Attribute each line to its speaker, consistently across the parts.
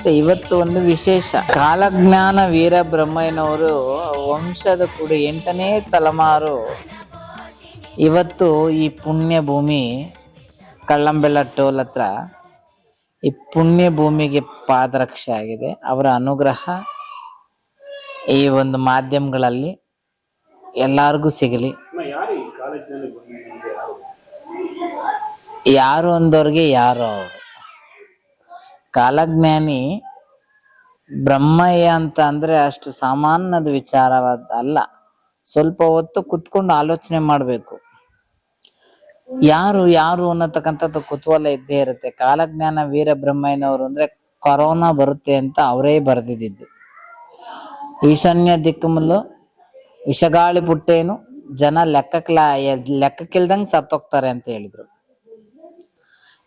Speaker 1: ಇವತ್ತು ಒಂದು ವಿಶೇಷ ಕಾಲಜ್ಞಾನ ವೀರಬ್ರಹ್ಮಯ್ಯನವರು ವಂಶದ ಕುಡಿ 8ನೇ ತಲೆಮಾರು ಇವತ್ತು ಈ ಪುಣ್ಯ ಭೂಮಿ ಕಳ್ಳಂಬೆಳ ಟೋಲ್ ಹತ್ರ ಈ ಪುಣ್ಯ ಭೂಮಿಗೆ ಪಾದರಕ್ಷೆ ಆಗಿದೆ. ಅವರ ಅನುಗ್ರಹ ಈ ಒಂದು ಮಾಧ್ಯಮಗಳಲ್ಲಿ ಎಲ್ಲರಿಗೂ ಸಿಗಲಿ. ಯಾರು ಅಂದವ್ರಿಗೆ ಯಾರು ಅವರು ಕಾಲಜ್ಞಾನಿ ಬ್ರಹ್ಮಯ್ಯ ಅಂತ ಅಂದ್ರೆ ಅಷ್ಟು ಸಾಮಾನ್ಯದ ವಿಚಾರವಾದ ಅಲ್ಲ. ಸ್ವಲ್ಪ ಹೊತ್ತು ಕುತ್ಕೊಂಡು ಆಲೋಚನೆ ಮಾಡ್ಬೇಕು. ಯಾರು ಯಾರು ಅನ್ನತಕ್ಕಂಥದ್ದು ಕುತೂಹಲ ಇದ್ದೇ ಇರುತ್ತೆ. ಕಾಲಜ್ಞಾನ ವೀರಬ್ರಹ್ಮಯ್ಯನವರು ಅಂದ್ರೆ ಕೊರೋನಾ ಬರುತ್ತೆ ಅಂತ ಅವರೇ ಬರೆದಿದ್ದು. ಈಶಾನ್ಯ ದಿಕ್ಕುಮಲ್ಲು ವಿಷಗಾಳಿ ಪುಟ್ಟೇನು ಜನ ಲೆಕ್ಕಕ್ಕಿಲ್ದಂಗೆ ಸತ್ತೋಗ್ತಾರೆ ಅಂತ ಹೇಳಿದ್ರು.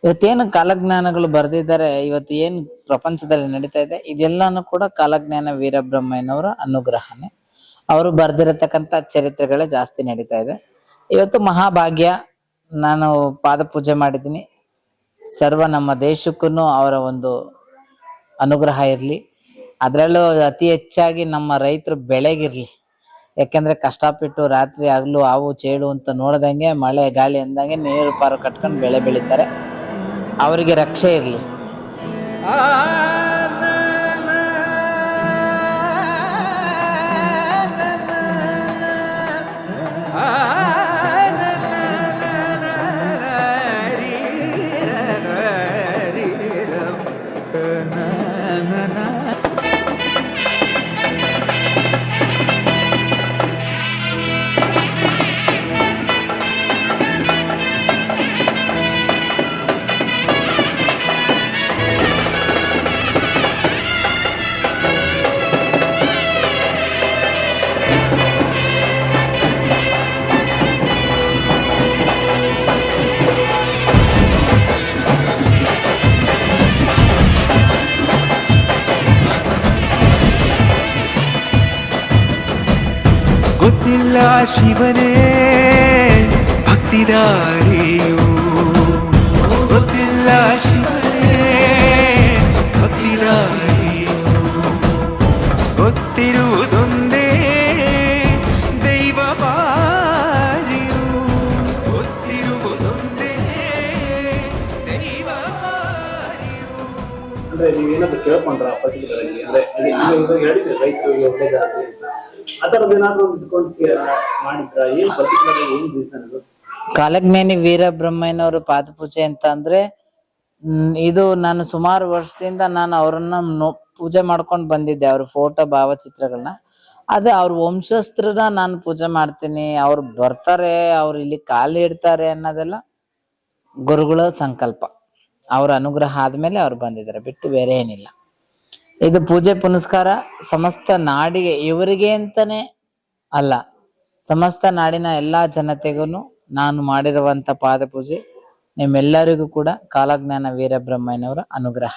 Speaker 1: ಇವತ್ತೇನು ಕಾಲಜ್ಞಾನಗಳು ಬರೆದಿದ್ದಾರೆ, ಇವತ್ತು ಏನು ಪ್ರಪಂಚದಲ್ಲಿ ನಡೀತಾ ಇದೆ, ಇದೆಲ್ಲಾನು ಕೂಡ ಕಾಲಜ್ಞಾನ ವೀರಬ್ರಹ್ಮಯ್ಯನವರ ಅನುಗ್ರಹನೇ. ಅವರು ಬರೆದಿರತಕ್ಕಂಥ ಚರಿತ್ರೆಗಳೇ ಜಾಸ್ತಿ ನಡೀತಾ ಇದೆ. ಇವತ್ತು ಮಹಾಭಾಗ್ಯ, ನಾನು ಪಾದ ಪೂಜೆ ಮಾಡಿದ್ದೀನಿ. ಸರ್ವ ನಮ್ಮ ದೇಶಕ್ಕೂ ಅವರ ಒಂದು ಅನುಗ್ರಹ ಇರಲಿ. ಅದರಲ್ಲೂ ಅತಿ ಹೆಚ್ಚಾಗಿ ನಮ್ಮ ರೈತರು ಬೆಳೆಗಿರ್ಲಿ. ಯಾಕೆಂದ್ರೆ ಕಷ್ಟಪಟ್ಟು ರಾತ್ರಿ ಹಗಲು ಹಾವು ಚೇಳು ಅಂತ ನೋಡ್ದಂಗೆ ಮಳೆ ಗಾಳಿ ಅಂದಂಗೆ ನೀರು ಪಾರು ಕಟ್ಕೊಂಡು ಬೆಳೆ ಬೆಳೀತಾರೆ. ಅವರಿಗೆ ರಕ್ಷೆ ಇರಲಿ.
Speaker 2: ಗೊತ್ತಿಲ್ಲ ಶಿವನೇ ಭಕ್ತಿದಾರಿಯು, ಗೊತ್ತಿಲ್ಲ ಶಿವನೇ ಭಕ್ತಿದಾರಿಯು, ಗೊತ್ತಿರುವುದೊಂದೇ ದೈವ ಬಾರಿಯು, ಗೊತ್ತಿರುವುದೊಂದೇ ದೈವ ಬಾರಿಯು.
Speaker 3: ಅಂದ್ರೆ ನೀವೇನಾದ್ರು ಕೇಳ್ಕೊಂಡ್ರ ಪರ್ಟಿಕ್ಯುಲರ್ ಆಗಿ ಅಂದ್ರೆ ಹೇಳಿದ್ರೆ ರೈತರಿಗೆ ಒಳ್ಳೇದಾಗ್ಲಿ ಆ ಥರದ್ದೇನಾದ್ರು ಮಾಡಿದ್ರ? ಏನ್ ಪರ್ಟಿಕ್ಯುಲರ್ ಆಗಿ ಏನ್ ರೀಸನ್?
Speaker 1: ಕಾಲಜ್ಞಾನಿ ವೀರಬ್ರಹ್ಮಯ್ಯನವರು ಪಾದಪೂಜೆ ಅಂತ ಅಂದ್ರೆ ಇದು ನಾನು ಸುಮಾರು ವರ್ಷದಿಂದ ನಾನು ಅವರನ್ನ ಪೂಜೆ ಮಾಡ್ಕೊಂಡು ಬಂದಿದ್ದೆ. ಅವ್ರ ಫೋಟೋ ಭಾವಚಿತ್ರಗಳನ್ನ. ಅದೇ ಅವ್ರ ವಂಶಸ್ಥರನ್ನ ನಾನು ಪೂಜೆ ಮಾಡ್ತೀನಿ, ಅವ್ರು ಬರ್ತಾರೆ, ಅವ್ರು ಇಲ್ಲಿ ಕಾಲು ಇಡ್ತಾರೆ ಅನ್ನೋದೆಲ್ಲ ಗುರುಗಳ ಸಂಕಲ್ಪ. ಅವ್ರ ಅನುಗ್ರಹ ಆದ್ಮೇಲೆ ಅವ್ರು ಬಂದಿದ್ದಾರೆ, ಬಿಟ್ಟು ಬೇರೆ ಏನಿಲ್ಲ. ಇದು ಪೂಜೆ ಪುನಸ್ಕಾರ ಸಮಸ್ತ ನಾಡಿಗೆ, ಇವರಿಗೆ ಅಂತಾನೆ ಅಲ್ಲ, ಸಮಸ್ತ ನಾಡಿನ ಎಲ್ಲಾ ಜನತೆಗೂ ನಾನು ಮಾಡಿರುವಂತ ಪಾದ ಪೂಜೆ ನಿಮ್ಮೆಲ್ಲರಿಗೂ ಕೂಡ ಕಾಲಜ್ಞಾನ ವೀರಬ್ರಹ್ಮಯ್ಯನವರ ಅನುಗ್ರಹ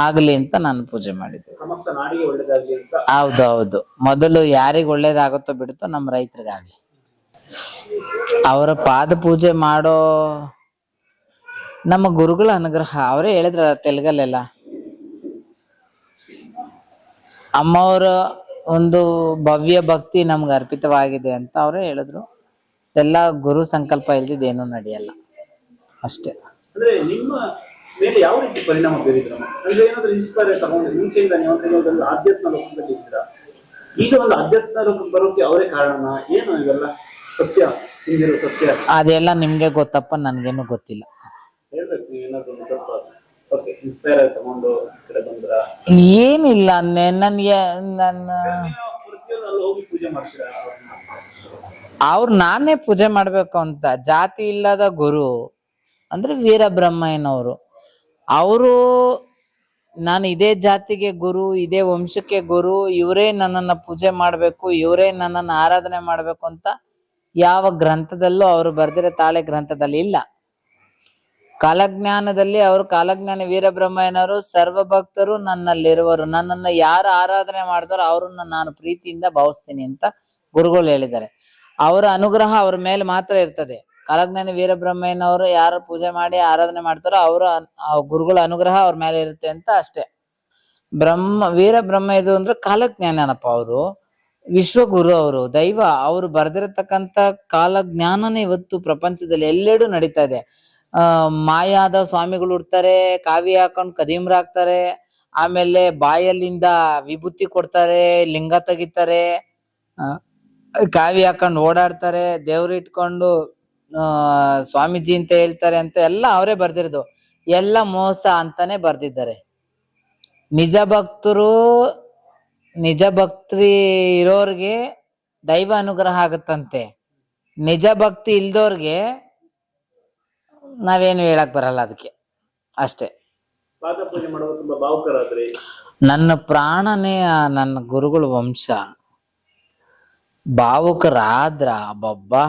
Speaker 1: ಆಗಲಿ ಅಂತ ನಾನು ಪೂಜೆ ಮಾಡಿದ್ದೆ.
Speaker 3: ಸಮಸ್ತ ನಾಡಿಗೆ ಒಳ್ಳೇದಾಗ್ಲಿ ಅಂತ.
Speaker 1: ಹೌದೌದು. ಮೊದಲು ಯಾರಿಗ ಒಳ್ಳೇದಾಗುತ್ತೋ ಬಿಡುತ್ತೋ ನಮ್ಮ ರೈತರಿಗಾಗ್ಲಿ. ಅವರ ಪಾದ ಪೂಜೆ ಮಾಡೋ ನಮ್ಮ ಗುರುಗಳ ಅನುಗ್ರಹ. ಅವರೇ ಹೇಳಿದ್ರ ತೆಲುಗಲ್ಲೆಲ್ಲ, ಅಮ್ಮವರ ಒಂದು ಭವ್ಯ ಭಕ್ತಿ ನಮ್ಗೆ ಅರ್ಪಿತವಾಗಿದೆ ಅಂತ ಅವರೇ ಹೇಳಿದ್ರು. ಎಲ್ಲ ಗುರು ಸಂಕಲ್ಪ ಇಲ್ದಿದ್ದೇನು ನಡೆಯಲ್ಲ ಅಷ್ಟೇ.
Speaker 3: ಅಂದ್ರೆ ನಿಮ್ಮ ಮೇಲೆ ಯಾವ ರೀತಿ ಪರಿಣಾಮ ಬೀರಿದ್ರು? ಅಂದ್ರೆ ಏನಾದ್ರು ಇನ್ಸ್ಪೈರ್ ತಗೊಂಡು ಮುಂಚೆಯಿಂದ ನೀವು ಆಧ್ಯಾತ್ಮ ಲೋಕದಲ್ಲಿ ಇದ್ದೀರಾ, ಈಗ ಒಂದು ಆಧ್ಯಾತ್ಮ ಲೋಕಕ್ಕೆ ಬರೋಕೆ ಅವರೇ ಕಾರಣ? ಏನು ಇವೆಲ್ಲ ಸತ್ಯ, ಹಿಂದಿರೋ ಸತ್ಯ
Speaker 1: ಅದೆಲ್ಲ ನಿಮ್ಗೆ ಗೊತ್ತಪ್ಪ, ನನ್ಗೇನು ಗೊತ್ತಿಲ್ಲ.
Speaker 3: ಹೇಳ್ಬೇಕು ನೀವೇನಾದ್ರು ಸ್ವಲ್ಪ ಇನ್ಸ್ಪೈರ್ ಆಗಿ ತಗೊಂಡು ಕಡೆ ಬಂದ್ರ?
Speaker 1: ಏನಿಲ್ಲ, ನನ್ಗೆ ನನ್ನ
Speaker 3: ಹೋಗಿ ಪೂಜೆ ಮಾಡ್ತೀರಾ?
Speaker 1: ಅವ್ರು ನಾನೇ ಪೂಜೆ ಮಾಡ್ಬೇಕು ಅಂತ. ಜಾತಿ ಇಲ್ಲದ ಗುರು ಅಂದ್ರೆ ವೀರಬ್ರಹ್ಮಯ್ಯನವರು. ಅವರು ನಾನು ಇದೇ ಜಾತಿಗೆ ಗುರು, ಇದೇ ವಂಶಕ್ಕೆ ಗುರು, ಇವರೇ ನನ್ನನ್ನ ಪೂಜೆ ಮಾಡ್ಬೇಕು, ಇವರೇ ನನ್ನನ್ನ ಆರಾಧನೆ ಮಾಡ್ಬೇಕು ಅಂತ ಯಾವ ಗ್ರಂಥದಲ್ಲೂ ಅವರು ಬರ್ದಿರೋ ತಾಳೆ ಗ್ರಂಥದಲ್ಲಿ ಇಲ್ಲ. ಕಾಲಜ್ಞಾನದಲ್ಲಿ ಅವರು ಕಾಲಜ್ಞಾನ ವೀರಬ್ರಹ್ಮಯ್ಯನವರು ಸರ್ವ ಭಕ್ತರು ನನ್ನಲ್ಲಿರುವರು, ನನ್ನನ್ನು ಯಾರು ಆರಾಧನೆ ಮಾಡಿದಾರೋ ಅವ್ರನ್ನ ನಾನು ಪ್ರೀತಿಯಿಂದ ಭಾವಿಸ್ತೀನಿ ಅಂತ ಗುರುಗಳು ಹೇಳಿದ್ದಾರೆ. ಅವರ ಅನುಗ್ರಹ ಅವ್ರ ಮೇಲೆ ಮಾತ್ರ ಇರ್ತದೆ. ಕಾಲಜ್ಞಾನಿ ವೀರಬ್ರಹ್ಮಯ್ಯನವರು ಯಾರು ಪೂಜೆ ಮಾಡಿ ಆರಾಧನೆ ಮಾಡ್ತಾರೋ ಅವರ ಗುರುಗಳ ಅನುಗ್ರಹ ಅವ್ರ ಮೇಲೆ ಇರುತ್ತೆ ಅಂತ ಅಷ್ಟೇ. ವೀರ ಬ್ರಹ್ಮ ಇದು ಅಂದ್ರೆ ಕಾಲಜ್ಞಾನನಪ್ಪ. ಅವರು ವಿಶ್ವಗುರು, ಅವರು ದೈವ. ಅವರು ಬರ್ದಿರತಕ್ಕಂತ ಕಾಲಜ್ಞಾನನೇ ಇವತ್ತು ಪ್ರಪಂಚದಲ್ಲಿ ಎಲ್ಲೆಡೆ ನಡೀತಾ ಇದೆ. ಮಾಯಾದ ಸ್ವಾಮಿಗಳು ಇರ್ತಾರೆ, ಕಾವಿ ಹಾಕೊಂಡು ಕದೀಮ್ರಾಗ್ತಾರೆ, ಆಮೇಲೆ ಬಾಯಲ್ಲಿಂದ ವಿಭೂತಿ ಕೊಡ್ತಾರೆ, ಲಿಂಗ ತೆಗಿತಾರೆ, ಕಾವಿ ಹಾಕೊಂಡು ಓಡಾಡ್ತಾರೆ, ದೇವ್ರು ಇಟ್ಕೊಂಡು ಸ್ವಾಮೀಜಿ ಅಂತ ಹೇಳ್ತಾರೆ ಅಂತ ಎಲ್ಲ ಅವರೇ ಬರ್ದಿರೋದು. ಎಲ್ಲ ಮೋಸ ಅಂತಾನೆ ಬರ್ದಿದ್ದಾರೆ. ನಿಜ ಭಕ್ತಿ ಇರೋರ್ಗೆ ದೈವ ಅನುಗ್ರಹ ಆಗುತ್ತಂತೆ. ನಿಜ ಭಕ್ತಿ ಇಲ್ದೋರ್ಗೆ ನಾವೇನು ಹೇಳಕ್ ಬರಲ್ಲ. ಅದಕ್ಕೆ ಅಷ್ಟೇ.
Speaker 3: ಪಾದ ಪೂಜೆ ಮಾಡುವಾಗ ತುಂಬಾ ಭಾವುಕರಾದ್ರಿ.
Speaker 1: ನನ್ನ ಪ್ರಾಣನೇ ನನ್ನ ಗುರುಗಳ ವಂಶ. ಭಾವುಕರಾದ್ರ ಬಬ್ಬಾ,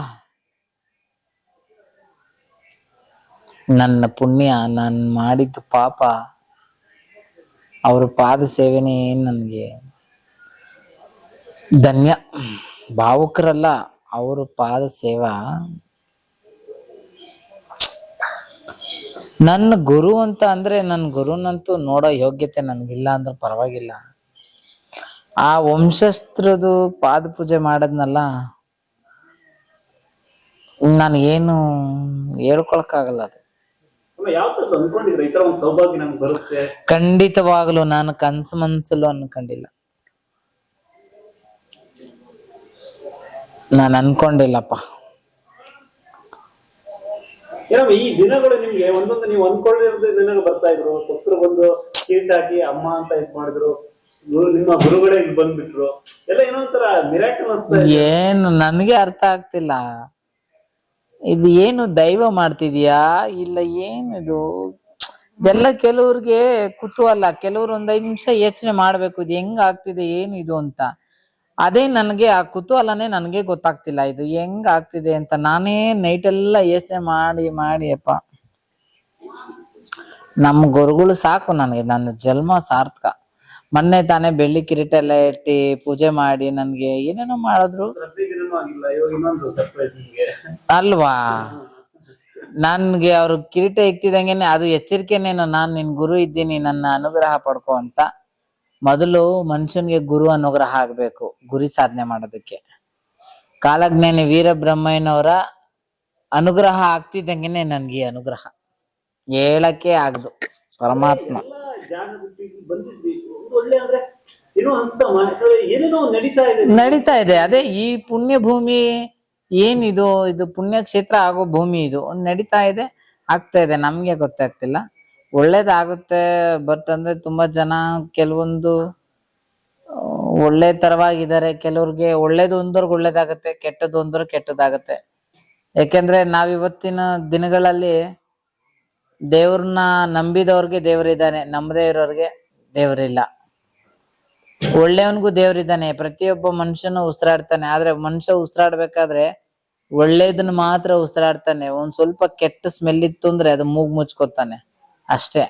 Speaker 1: ನನ್ನ ಪುಣ್ಯ, ನಾನು ಮಾಡಿದ್ದು ಪಾಪ, ಅವ್ರ ಪಾದ ಸೇವೆನೇ ನನ್ಗೆ ಧನ್ಯ. ಭಾವುಕರಲ್ಲ, ಅವ್ರ ಪಾದ ಸೇವಾ. ನನ್ನ ಗುರು ಅಂತ ಅಂದ್ರೆ ನನ್ನ ಗುರುನಂತೂ ನೋಡೋ ಯೋಗ್ಯತೆ ನನ್ಗಿಲ್ಲ ಅಂದ್ರೆ ಪರವಾಗಿಲ್ಲ. ಆ ವಂಶಸ್ಥರದು ಪಾದ ಪೂಜೆ ಮಾಡದ್ನಲ್ಲ, ನಾನು ಏನು ಹೇಳ್ಕೊಳಕ್ಕಾಗಲ್ಲ. ಅದು
Speaker 3: ಯಾವ ತರ ಅನ್ಕೊಂಡಿದ್ರೆ ಈ ತರ ಒಂದು ಸೌಭಾಗ್ಯ ನಮ್ಗೆ ಬರುತ್ತೆ?
Speaker 1: ಖಂಡಿತವಾಗ್ಲು ನಾನು ಕನ್ಸು ಮನ್ಸಲ್ಲೂ ಅನ್ಕೊಂಡಿಲ್ಲ, ನಾನು ಅನ್ಕೊಂಡಿಲ್ಲಪ್ಪ.
Speaker 3: ಏನಮ್ಮ ಈ ದಿನಗಳು ನಿಮ್ಗೆ ಒಂದೊಂದು ನೀವು ಅನ್ಕೊಂಡಿರೋದು ದಿನಗಳು ಬರ್ತಾ ಇದ್ರು. ಭಕ್ತರು ಬಂದು ಕಿರೀಟ ಹಾಕಿ ಅಮ್ಮ ಅಂತ ಇದ್ ಮಾಡಿದ್ರು, ನಿಮ್ಮ ಗುರುಗಳೇ ಇಲ್ಲಿ ಬಂದ್ಬಿಟ್ರು, ಎಲ್ಲ ಏನೋ ಒಂಥರ ಮಿರಾಕಲ್ ಅನ್ಸ್ತಾ ಇದೆ.
Speaker 1: ಏನು ನನಗೆ ಅರ್ಥ ಆಗ್ತಿಲ್ಲ. ಇದು ಏನು ದೈವ ಮಾಡ್ತಿದ್ಯಾ ಇಲ್ಲ ಏನಿದು? ಇದೆಲ್ಲ ಕೆಲವ್ರಿಗೆ ಕುತೂಹಲ, ಕೆಲವ್ರು ಒಂದ್ 5 ನಿಮಿಷ ಯೋಚನೆ ಮಾಡ್ಬೇಕು, ಇದು ಹೆಂಗ್ ಆಗ್ತಿದೆ ಏನು ಇದು ಅಂತ. ಅದೇ ನನಗೆ ಆ ಕುತೂಹಲನೇ ನನಗೆ ಗೊತ್ತಾಗ್ತಿಲ್ಲ, ಇದು ಹೆಂಗ್ ಆಗ್ತಿದೆ ಅಂತ. ನಾನೇ ನೈಟ್ ಎಲ್ಲ ಯೋಚನೆ ಮಾಡಿ ಅಪ್ಪ, ನಮ್ಮ ಗುರುಗಳು ಸಾಕು ನನಗೆ, ನನ್ನ ಜನ್ಮ ಸಾರ್ಥಕ. ಮೊನ್ನೆ ತಾನೇ ಬೆಳ್ಳಿ ಕಿರೀಟ ಎಲ್ಲ ಇಟ್ಟು ಪೂಜೆ ಮಾಡಿ ನನ್ಗೆ ಏನೇನೋ ಮಾಡಿದ್ರು.
Speaker 3: 15 ದಿನನೂ ಆಗಿಲ್ಲ, ಇವಾಗ ಇನ್ನೊಂದು ಸರ್ಪ್ರೈಸ್ ನಿಮ್ಗೆ
Speaker 1: ಅಲ್ವಾ? ನನ್ಗೆ ಅವ್ರು ಕಿರೀಟ ಇಕ್ತಿದಂಗೆನೆ ಅದು ಎಚ್ಚರಿಕೆನೇನು, ನಾನ್ ನಿನ್ ಗುರು ಇದ್ದೀನಿ, ನನ್ನ ಅನುಗ್ರಹ ಪಡ್ಕೊ ಅಂತ. ಮೊದಲು ಮನುಷ್ಯನ್ಗೆ ಗುರು ಅನುಗ್ರಹ ಆಗ್ಬೇಕು ಗುರಿ ಸಾಧನೆ ಮಾಡೋದಕ್ಕೆ. ಕಾಲಜ್ಞಾನಿ ವೀರಬ್ರಹ್ಮಯ್ಯನವರ ಅನುಗ್ರಹ ಆಗ್ತಿದ್ದಂಗೆನೆ ನನ್ಗೆ ಅನುಗ್ರಹ ಹೇಳಕ್ಕೆ ಆಗ್ದು. ಪರಮಾತ್ಮ
Speaker 3: ಜ್ಞಾನ ಬುದ್ಧಿಗೆ ಬಂದಿದ್ವಿ, ಒಳ್ಳೆ ಅಂದ್ರೆ ಏನೋ ಅನ್ಸ್ತಮ್ಮ, ಏನೇನೋ ನಡೀತಾ ಇದೆ.
Speaker 1: ಅದೇ ಈ ಪುಣ್ಯ ಭೂಮಿ ಏನಿದು, ಇದು ಪುಣ್ಯ ಕ್ಷೇತ್ರ ಆಗೋ ಭೂಮಿ, ಇದು ನಡೀತಾ ಇದೆ, ಆಗ್ತಾ ಇದೆ. ನಮ್ಗೆ ಗೊತ್ತಾಗ್ತಿಲ್ಲ. ಒಳ್ಳೇದಾಗುತ್ತೆ. ಬಟ್ ಅಂದ್ರೆ ತುಂಬಾ ಜನ ಕೆಲವೊಂದು ಒಳ್ಳೆ ತರವಾಗಿದ್ದಾರೆ, ಕೆಲವ್ರಿಗೆ ಒಳ್ಳೇದು ಒಂದವ್ರಿಗೆ ಒಳ್ಳೇದಾಗತ್ತೆ, ಕೆಟ್ಟದ್ದು ಒಂದವ್ರಿಗೆ ಕೆಟ್ಟದಾಗತ್ತೆ. ಯಾಕೆಂದ್ರೆ ನಾವಿವತ್ತಿನ ದಿನಗಳಲ್ಲಿ ದೇವ್ರನ್ನ ನಂಬಿದವ್ರಿಗೆ ದೇವ್ರಿದ್ದಾನೆ, ನಂಬದೇ ಇರೋರ್ಗೆ ದೇವ್ರಿಲ್ಲ. ಒಳ್ಳೆಯವನ್ಗೂ ದೇವ್ರಿದ್ದಾನೆ, ಪ್ರತಿಯೊಬ್ಬ ಮನುಷ್ಯನು ಉಸಿರಾಡ್ತಾನೆ. ಆದ್ರೆ ಮನುಷ್ಯ ಉಸಿರಾಡ್ಬೇಕಾದ್ರೆ ಒಳ್ಳೇದನ್ನ ಮಾತ್ರ ಉಸಿರಾಡ್ತಾನೆ. ಒಂದ್ ಸ್ವಲ್ಪ ಕೆಟ್ಟ ಸ್ಮೆಲ್ ಇತ್ತು ಅಂದ್ರೆ ಅದು ಮೂಗ್ ಮುಚ್ಕೋತಾನೆ ಅಷ್ಟೇ.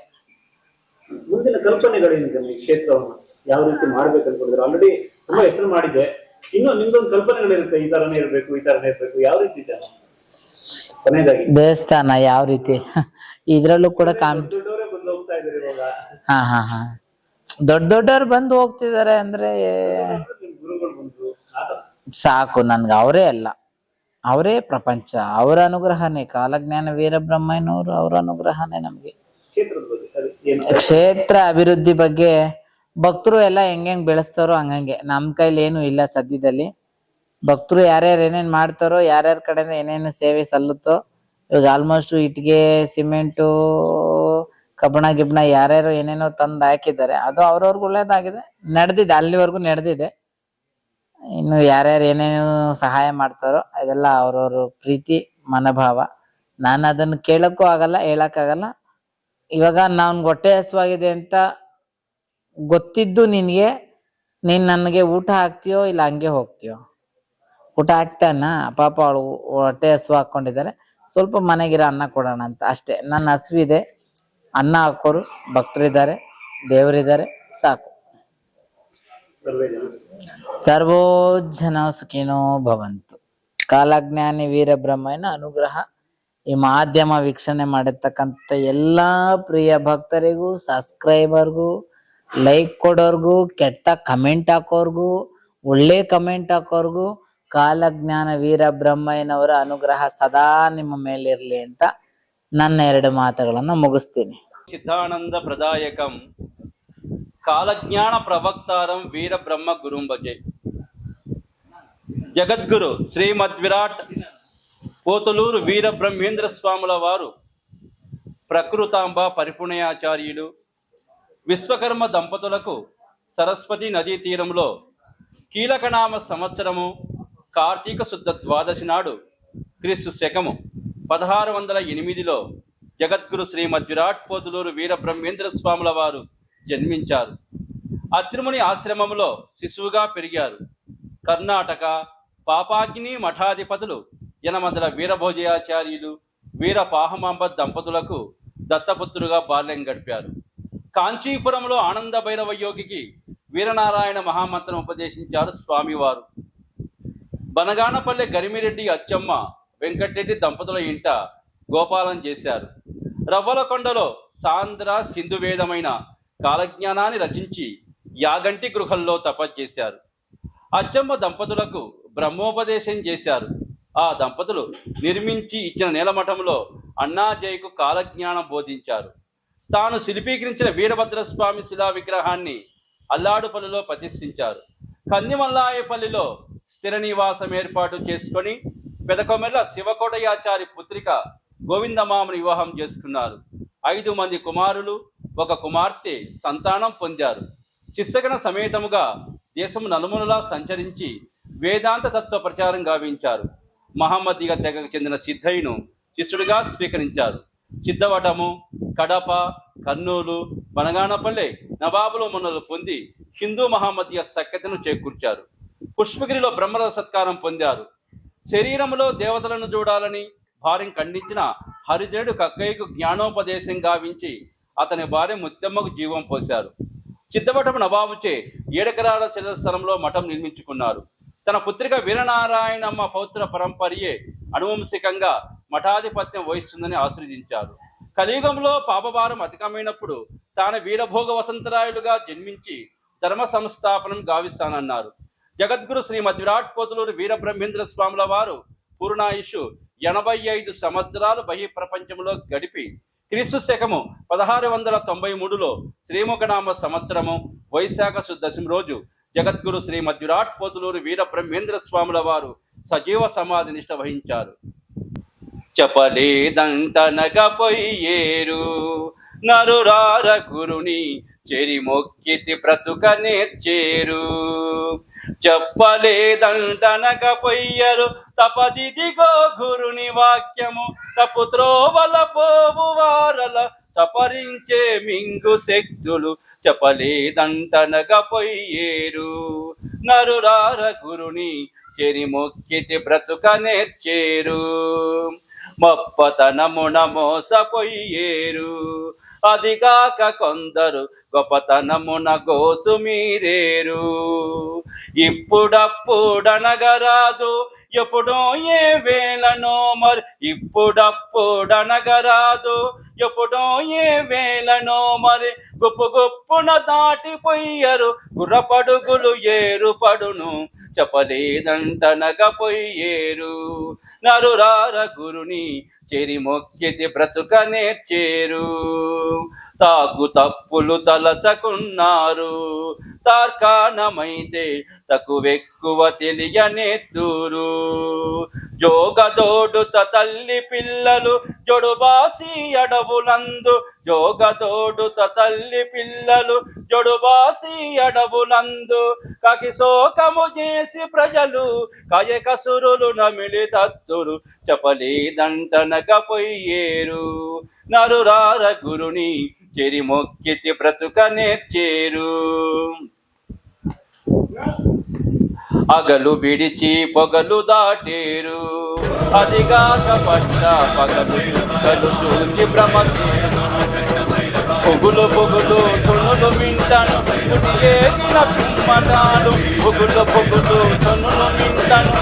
Speaker 3: ಮುಂದಿನ ಕಲ್ಪನೆಗಳೇನಿದೆ ಈ ಕ್ಷೇತ್ರವನ್ನು ಯಾವ ರೀತಿ ಮಾಡ್ಬೇಕು ಅನ್ಕೊಂಡಿದ್ರೆ? ಆಲ್ರೆಡಿ ತುಂಬಾ ಹೆಸರು ಮಾಡಿದೆ, ಇನ್ನು ನಿಮ್ದೊಂದು ಕಲ್ಪನೆಗಳಿರುತ್ತೆ, ಈ ತರನೇ ಇರ್ಬೇಕು, ಈ ತರನೇ ಇರ್ಬೇಕು, ಯಾವ ರೀತಿ ಇದೆ ಕೊನೆಯದಾಗಿ?
Speaker 1: ದೇವಸ್ಥಾನ ಯಾವ ರೀತಿ ಇದ್ರಲ್ಲೂ ಕೂಡ
Speaker 3: ದೊಡ್ಡವರೇ ಬಂದು ಹೋಗ್ತಾ ಇದಾರೆ ಇವಾಗ.
Speaker 1: ಹಾ ದೊಡ್ಡವ್ರು ಬಂದು ಹೋಗ್ತಿದಾರೆ ಅಂದ್ರೆ
Speaker 3: ನಿಮ್ ಗುರುಗಳು ಬಂದು
Speaker 1: ಸಾಕು ನನ್ಗೆ. ಅವರೇ ಅಲ್ಲ, ಅವರೇ ಪ್ರಪಂಚ, ಅವರ ಅನುಗ್ರಹನೇ. ಕಾಲಜ್ಞಾನ ವೀರಬ್ರಹ್ಮಯ್ಯನವರು, ಅವರ ಅನುಗ್ರಹನೇ ನಮ್ಗೆ.
Speaker 3: ಕ್ಷೇತ್ರದ ಬಗ್ಗೆ
Speaker 1: ಕ್ಷೇತ್ರ ಅಭಿವೃದ್ಧಿ ಬಗ್ಗೆ ಭಕ್ತರು ಎಲ್ಲ ಹೆಂಗ್ ಬೆಳೆಸ್ತಾರೋ ಹಂಗಂಗೆ. ನಮ್ ಕೈಲಿ ಏನು ಇಲ್ಲ ಸದ್ಯದಲ್ಲಿ. ಭಕ್ತರು ಯಾರ್ಯಾರು ಏನೇನ್ ಮಾಡ್ತಾರೋ, ಯಾರ್ಯಾರ ಕಡೆಯಿಂದ ಏನೇನು ಸೇವೆ ಸಲ್ಲುತ್ತೋ, ಇವಾಗ ಆಲ್ಮೋಸ್ಟ್ ಇಟ್ಟಿಗೆ, ಸಿಮೆಂಟು, ಕಬ್ಬಣ ಗಿಬ್ಬಣ ಯಾರ್ಯಾರು ಏನೇನೋ ತಂದು ಹಾಕಿದ್ದಾರೆ, ಅದು ಅವ್ರವ್ರಿಗೆ ಒಳ್ಳೇದಾಗಿದೆ, ನಡೆದಿದೆ, ಅಲ್ಲಿವರೆಗೂ ನಡೆದಿದೆ. ಇನ್ನು ಯಾರ್ಯಾರು ಏನೇನು ಸಹಾಯ ಮಾಡ್ತಾರೋ ಅದೆಲ್ಲ ಅವ್ರವ್ರ ಪ್ರೀತಿ ಮನೋಭಾವ. ನಾನು ಅದನ್ನ ಕೇಳಕ್ಕೂ ಆಗಲ್ಲ, ಹೇಳಕ್ಕಾಗಲ್ಲ. ಇವಾಗ ನಾನ್ ಹೊಟ್ಟೆ ಹಸುವಾಗಿದೆ ಅಂತ ಗೊತ್ತಿದ್ದು ನಿನ್ಗೆ, ನೀನ್ ನನಗೆ ಊಟ ಹಾಕ್ತೀಯೋ ಇಲ್ಲ ಹಂಗೆ ಹೋಗ್ತೀಯೋ? ಊಟ ಹಾಕ್ತಾನ? ಪಾಪ ಅವಳು ಹೊಟ್ಟೆ ಹಸು ಹಾಕೊಂಡಿದ್ದಾರೆ, ಸ್ವಲ್ಪ ಮನೆಗಿರೋ ಅನ್ನ ಕೊಡೋಣ ಅಂತ ಅಷ್ಟೇ. ನನ್ನ ಹಸುವಿದೆ, ಅನ್ನ ಹಾಕೋರು ಭಕ್ತರಿದ್ದಾರೆ, ದೇವರಿದ್ದಾರೆ, ಸಾಕು. ಸರ್ವೋ ಜನ ಸುಖಿನೋ ಭವಂತು. ಕಾಲಜ್ಞಾನಿ ವೀರಬ್ರಹ್ಮಯ್ಯನ ಅನುಗ್ರಹ ಈ ಮಾಧ್ಯಮ ವೀಕ್ಷಣೆ ಮಾಡಿರ್ತಕ್ಕಂಥ ಎಲ್ಲಾ ಪ್ರಿಯ ಭಕ್ತರಿಗೂ, ಸಬ್ಸ್ಕ್ರೈಬರ್ಗೂ, ಲೈಕ್ ಕೊಡೋರ್ಗು, ಕೆಟ್ಟ ಕಮೆಂಟ್ ಹಾಕೋರ್ಗು, ಒಳ್ಳೆ ಕಮೆಂಟ್ ಹಾಕೋರ್ಗು ಕಾಲಜ್ಞಾನ ವೀರಬ್ರಹ್ಮಯ್ಯನವರ ಅನುಗ್ರಹ ಸದಾ ನಿಮ್ಮ ಮೇಲಿರ್ಲಿ ಅಂತ ನನ್ನ 2 ಮಾತುಗಳನ್ನ ಮುಗಿಸ್ತೀನಿ.
Speaker 4: ಸಿದ್ಧಾನಂದ ಪ್ರದಾಯಕಂ ಕಾಲಜ್ಞಾನ ಪ್ರವಕ್ತಾರಂ ವೀರಬ್ರಹ್ಮ ಗುರುಂಬಜೆ. జగద్గురు శ్రీమద్విరాట్ పోతులూరు వీరబ్రహ్మేంద్ర స్వాముల వారు ప్రకృతాంబ పరిపుణయాచార్యులు విశ్వకర్మ దంపతులకు సరస్వతి నదీ తీరంలో కీలకనామ సంవత్సరము కార్తీక శుద్ధ ద్వాదశి నాడు క్రీస్తు శకము 1608లో జగద్గురు శ్రీమద్విరాట్ పోతులూరు వీరబ్రహ్మేంద్ర స్వాముల వారు జన్మించారు. అత్రిముని ఆశ్రమంలో శిశువుగా పెరిగారు. కర్ణాటక పాపాగ్ని మఠాధిపతులు యనమదల వీరభోజయాచార్యులు వీరపాహమాంబ దంపతులకు దత్తపుత్రుగా బాల్యం గడిపారు. కాంచీపురంలో ఆనంద భైరవ యోగికి వీరనారాయణ మహామంత్రం ఉపదేశించారు స్వామివారు. బనగానపల్లె గరిమిరెడ్డి అచ్చమ్మ వెంకటరెడ్డి దంపతుల ఇంట గోపాలం చేశారు. రవ్వలకొండలో సాంద్ర సింధువేదమైన కాలజ్ఞానాన్ని రచించి యాగంటి గృహంలో తపస్చేశారు. అచ్చమ్మ దంపతులకు బ్రహ్మోపదేశం చేశారు. ఆ దంపతులు నిర్మించి ఇచ్చిన నేలమఠంలో అన్నాజయ్కు కాలజ్ఞానం బోధించారు. తాను శిల్పీకరించిన వీరభద్రస్వామి శిలా విగ్రహాన్ని అల్లాడుపల్లిలో ప్రతిష్ఠించారు. కన్నిమల్లాయపల్లిలో స్థిర నివాసం ఏర్పాటు చేసుకొని పెదకొమెల్ల శివకోటయాచారి పుత్రిక గోవిందమామను వివాహం చేసుకున్నారు. 5 మంది కుమారులు 1 కుమార్తె సంతానం పొందారు. శిష్యగణ సమేతముగా దేశం నలుమూలలా సంచరించి వేదాంత తత్వ ప్రచారం గావించారు. మహమ్మదీయ తెగకు చెందిన సిద్ధయ్యను శిష్యుడిగా స్వీకరించారు. సిద్ధవటము, కడప, కర్నూలు, బనగానపల్లె నవాబుల మన్నలు పొంది హిందూ మహమ్మదీయ సఖ్యతను చేకూర్చారు. పుష్పగిరిలో బ్రహ్మరథ సత్కారం పొందారు. శరీరంలో దేవతలను చూడాలని భార్యం ఖండించిన హరిజనుడు కక్కయ్యకు జ్ఞానోపదేశం గావించి అతని భార్య ముత్తమ్మకు జీవం పోశారు. సిద్ధవటం నవాబుచే 7 ఎకరాల స్థలంలో మఠం నిర్మించుకున్నారు. తన పుత్రిక వీరనారాయణమ్మ పౌత్ర పరంపర్యే అనువంశికంగా మఠాధిపత్యం వహిస్తుందని ఆశీర్వదించారు. కలియుగంలో పాపభారం అధికమైనప్పుడు తాను వీరభోగ వసంతరాయులుగా జన్మించి ధర్మ సంస్థాపనం గావిస్తానన్నారు. జగద్గురు శ్రీమద్విరాట్ పోతులూరు వీరబ్రహ్మేంద్ర స్వాముల వారు పూర్ణాయుషు 85 సంవత్సరాలు బహి ప్రపంచంలో గడిపి క్రీస్తు శకము 1693లో శ్రీముఖనామ సంవత్సరము వైశాఖ శుద్ధశమి రోజు జగద్గురు శ్రీమద్విరాట్ పోతులూరు వీరబ్రహ్మేంద్ర స్వాముల వారు సజీవ సమాధి నిష్ట వహించారు. చెప్పలేదంటనగపోయేరు నరురార గురుని చెరి మొక్కితి బ్రతుక నేర్చేరు. చెప్పలేదంటనగపోయ్యరు తపదిదిగో గురుని వాక్యము తపుత్రోవల పోవు వారల తపరించే మింగు శక్తులు. చెప్పలేదంటనగపోయేరు నరురార గురుని చెరి మొక్కితి బ్రతుక నేర్చేరు. మొప్పతనమున మోసపోయేరు అదిగాక కొందరు గొప్పతనమున గోసు మీరేరు. ఇప్పుడప్పుడనగరాదు ఎప్పుడో ఏ వేళనో మరి ఇప్పుడప్పుడనగరాదు ఎప్పుడో ఏ వేళనో మరి గుప్పు గుప్పున దాటిపోయ్యరు గుర్రపడుగులు ఏరుపడును. చెప్పలేదంటనగపోయేరు నరురార గురుని చెరి మొక్కితి బ్రతుక నేర్చేరు. తాగు తప్పులు తలచకున్నారు తార్కాణమైతే తక్కువెక్కువ తెలియనెత్తురు. జోగదోడుత తల్లి పిల్లలు జొడుబాసి అడవులందు జోగదోడుత తల్లి పిల్లలు జొడుబాసి అడవులందు కకి శోకము చేసి ప్రజలు కయకసురులు నమిలి తత్తురు. చెప్పలేదంటనగపోయేరు నరురార గురుని చెరి మొక్కితి బ్రతుక నేర్చేరు. అగలు విడిచి పొగలు దాటేరు అదిగాక పట్ట పగలు కలు చూసి భ్రమచేరు. పొగులు పొగులు తొనులు మింటను ఏగిన పిమ్మటాలు పొగులు పొగులు తొనులు మింటను